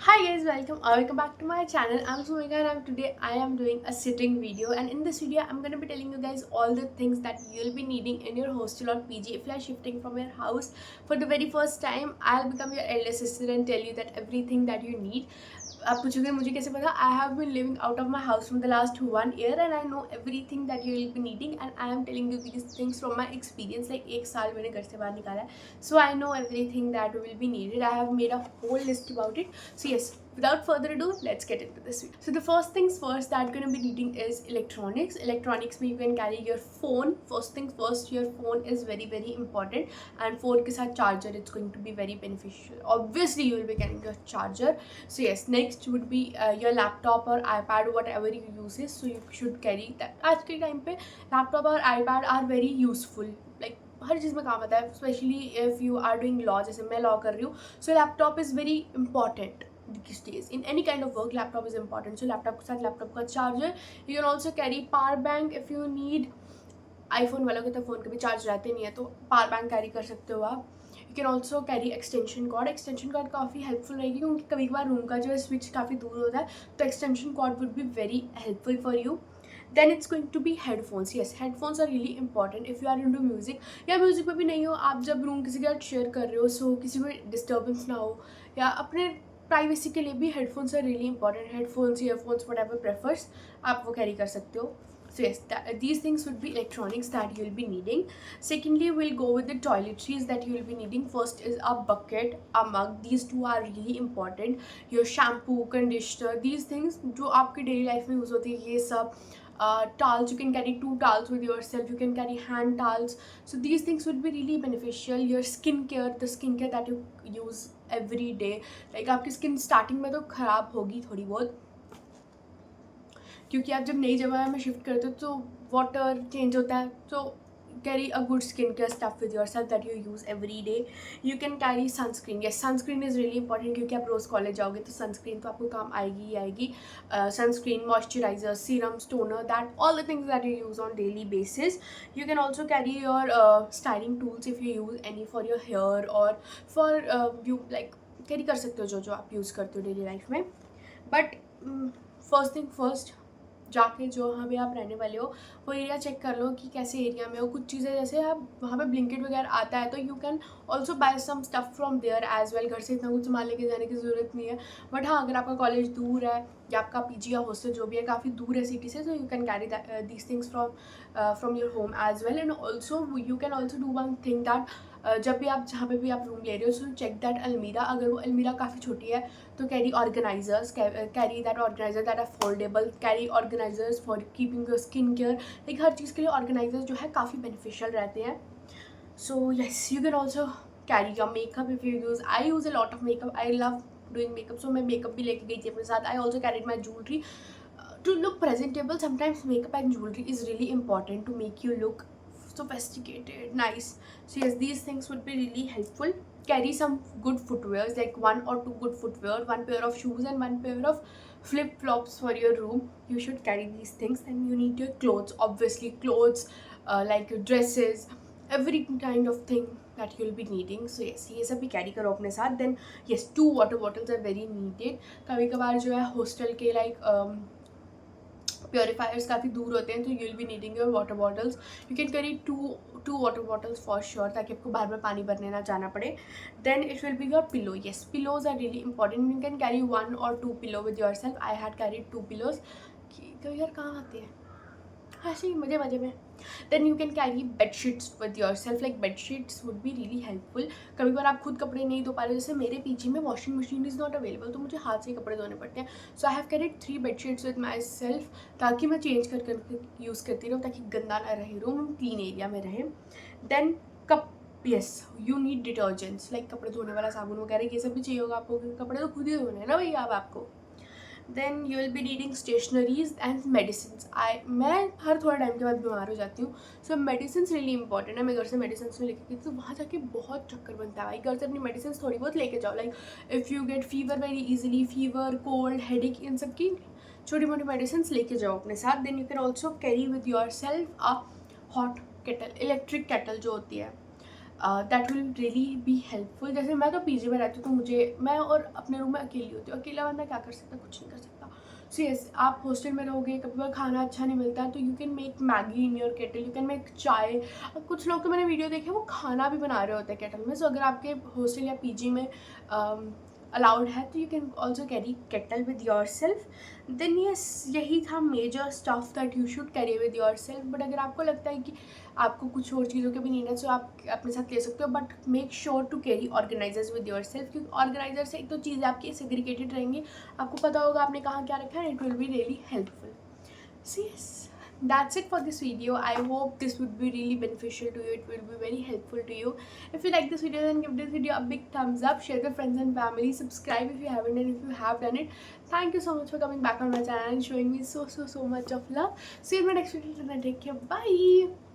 Hi guys, welcome back to my channel. I'm Sumika and today I am doing a sitting video, and in this video I'm gonna be telling you guys all the things that you'll be needing in your hostel or PG if you are shifting from your house for the very first time. I'll become your elder sister and tell you that everything that you need. आप पूछोगे मुझे कैसे पता? I have been living out of my house from the last 1 year and I know everything that you will be needing, and I am telling you these things from my experience. Like एक साल मैंने घर से बाहर निकाला है, so I know everything that will be needed. I have made a whole list about it. So yes, without further ado, let's get into this video. So the first things first that you're gonna be needing is electronics. Electronics में you can carry your phone. First things first, your phone is very important, and phone के साथ charger it's going to be very beneficial. Obviously you will be carrying your charger. So yes, next would be your laptop or iPad, whatever you use it. So you should carry that. आज के time पे laptop और iPad are very useful. Like हर चीज़ में काम आता है, specially if you are doing law, जैसे मैं लॉ कर रही हूँ. So laptop is very important these days in any kind of work. Laptop is important, so laptop के साथ laptop का charger. You can also carry power bank if you need. iPhone वालों के तो फ़ोन के भी चार्ज रहते नहीं है, तो पावर बैंक कैरी कर सकते हो आप. You can also carry extension cord. Extension cord काफ़ी हेल्पफुल रहेगी क्योंकि कभी कभार रूम का जो है स्विच काफ़ी दूर होता है, तो extension cord would be very helpful for you. Then it's going to be headphones. Yes, headphones are really important if you are into music, या म्यूजिक में भी नहीं हो, आप जब रूम किसी के साथ शेयर कर रहे हो, सो किसी को डिस्टर्बेंस ना हो, या अपने प्राइवेसी के लिए भी headphones are really important. Headphones, earphones, whatever prefers, आप वो कैरी कर सकते हो. So yes, these things would be electronics that you will be needing. Secondly, we'll go with the toiletries that you will be needing. First is a bucket, a mug. These two are really important. Your shampoo, conditioner, these things जो आपके daily life में use होती है, ये सब. Towels, you can carry 2 towels with yourself. You can carry hand towels. So these things would be really beneficial. Your skincare, the skincare that you use every day. Like आपकी skin starting में तो ख़राब होगी थोड़ी बहुत, क्योंकि आप जब नई जगह में शिफ्ट करते हो तो वाटर चेंज होता है. तो carry a good skin care stuff with your self that you use every day. You can carry sunscreen. Yes, sunscreen is really important क्योंकि आप रोज़ कॉलेज जाओगे तो सनस्क्रीन तो आपको काम आएगी ही आएगी. Sunscreen, moisturiser, serum, toner, that all the things that you use on daily basis. You can also carry your styling tools if you use any for your hair और फॉर यू, लाइक कैरी कर सकते हो जो जो आप use करते हो daily life में. बट फर्स्ट थिंग फर्स्ट, जाके जो वहाँ पे आप रहने वाले हो वो एरिया चेक कर लो कि कैसे एरिया में हो. कुछ चीज़ें जैसे आप वहाँ पे ब्लिंकिट वगैरह आता है, तो you can also buy some stuff from there as well. घर से इतना कुछ सामान लेके जाने की ज़रूरत नहीं है. बट हाँ, अगर आपका कॉलेज दूर है या आपका पीजी या हॉस्टल जो भी है काफ़ी दूर है सिटी से, तो you can carry these things from your home as well. And also you can also do one thing that जब भी आप जहाँ पे भी आप रूम ले रहे हो, सो चेक दैट अलमीरा. अगर वो अलमीरा काफ़ी छोटी है तो carry organisers, carry that organiser that are foldable. Carry organisers for keeping your skin care. Like हर चीज़ के लिए ऑर्गेनाइजर्स जो है काफ़ी बेनिफिशियल रहते हैं. So yes, you can also carry your makeup if you use. I use a lot of makeup. I love doing makeup, so मैं मेकअप भी लेके गई थी अपने साथ. I also carried my jewellery to look presentable. Sometimes makeup and jewelry is really important to make you look sophisticated, nice. So yes, these things would be really helpful. Carry some good footwear, like 1 or 2 good footwear, 1 pair of shoes and 1 pair of flip flops for your room. You should carry these things. Then you need your clothes, obviously clothes, like your dresses, every kind of thing that you'll be needing. So yes, ये सब भी carry करो अपने साथ. Then yes, 2 water bottles are very needed. कभी कभार जो है हॉस्टल के प्योरीफायर्स काफ़ी दूर होते हैं, तो you will be needing your water bottles. You can carry two water bottles for sure, ताकि आपको बार बार पानी भरने ना जाना पड़े. Then it will be your pillow. Yes, pillows are really important. You can carry 1 or 2 pillow with yourself. I had carry 2 pillows. तो यार कहाँ आते हैं ऐसे ही मजे मजे में. Then you can carry bed sheets with yourself. Like bed sheets would be really helpful. कभी बार आप खुद कपड़े नहीं धो पा रहे, जैसे मेरे पीछे में washing machine is not available, तो मुझे हाथ से ही कपड़े धोने पड़ते हैं. So I have carried 3 bed sheets with myself, ताकि मैं चेंज कर यूज़ करती रहूँ, ताकि गंदा ना रहे रूम, क्लीन एरिया में रहे. Then cup. Yes, you need detergents, like कपड़े धोने वाला साबुन वगैरह, ये सब भी चाहिए होगा आपको, क्योंकि कपड़े तो खुद ही धोने हैं ना भैया अब आपको. Then you will be needing stationeries and medicine. मैं हर थोड़ा टाइम के बाद बीमार हो जाती हूँ, सो मेडिसिन रियली इंपॉर्टेंट है. मैं घर से मेडिसिन में लेके गई, तो वहाँ जाके बहुत चक्कर बनता है भाई. घर से अपनी मेडिसिन थोड़ी बहुत लेके जाओ. Like if you get fever very easily, fever, cold, headache, इन सब की छोटी मोटी मेडिसिन लेके जाओ अपने साथ. Then you can also carry with yourself a hot kettle, electric kettle जो होती है. That will really be helpful. जैसे मैं तो पीजी में रहती हूँ, तो मैं और अपने रूम में अकेली होती हूँ। अकेला बंदा क्या कर सकता है? कुछ नहीं कर सकता। सो यस, आप हॉस्टल में रहोगे, कभी कभी खाना अच्छा नहीं मिलता है, तो you can make Maggi in your kettle, you can make चाय। कुछ लोग तो मैंने वीडियो देखे वो खाना भी बना रहे होते हैं केटल में। सो अगर आपके हॉस्टल या पीजी में अलाउड है तो you can also carry kettle with yourself. Then yes, यही था major stuff that you should carry with yourself. But अगर आपको लगता है कि आपको कुछ और चीज़ों के भी नीड है, सो आप अपने साथ ले सकते हो, but make sure to carry organisers with yourself, क्योंकि ऑर्गेनाइजर से एक तो चीज़ें आपकी सेग्रीगेटेड रहेंगी, आपको पता होगा आपने कहाँ क्या रखा है, it will B really helpful. So yes, that's it for this video. I hope this would be really beneficial to you. It will be very helpful to you. If you like this video, then give this video a big thumbs up, share with friends and family, subscribe if you haven't, and if you have done it, thank you so much for coming back on my channel and showing me so much of love. See you in my next video. Take care. Bye.